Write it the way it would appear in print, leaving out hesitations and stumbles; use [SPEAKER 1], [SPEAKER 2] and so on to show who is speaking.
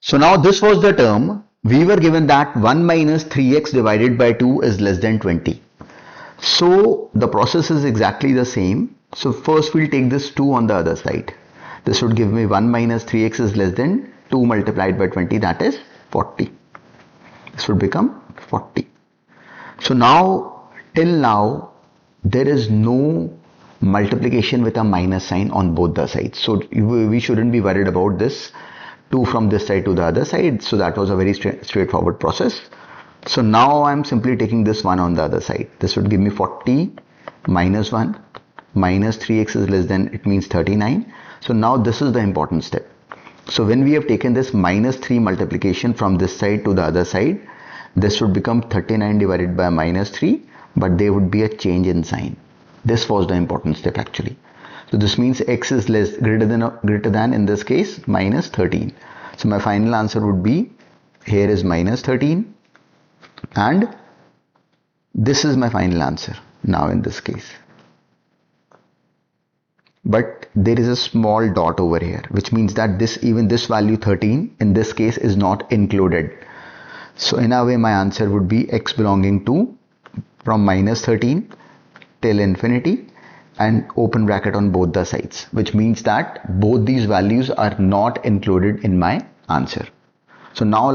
[SPEAKER 1] So now this was the term. We were given that 1 minus 3x divided by 2 is less than 20. So the process is exactly the same. So first we'll take this 2 on the other side. This would give me 1 minus 3x is less than 2 multiplied by 20, that is 40. This would become 40. So now, till now, there is no multiplication with a minus sign on both the sides. So we shouldn't be worried about this 2 from this side to the other side. So that was a very straightforward process. So now I'm simply taking this 1 on the other side. This would give me 40 minus 1 minus 3x is less than, it means 39. So now this is the important step. So when we have taken this minus 3 multiplication from this side to the other side, this would become 39 divided by minus 3, but there would be a change in sign. This was the important step actually. So this means x is greater than in this case minus 13. So my final answer would be, here is minus 13 and this is my final answer now in this case. But there is a small dot over here, which means that even this value 13 in this case is not included. So in a way my answer would be x belonging to from minus 13 till infinity and open bracket on both the sides, which means that both these values are not included in my answer. So now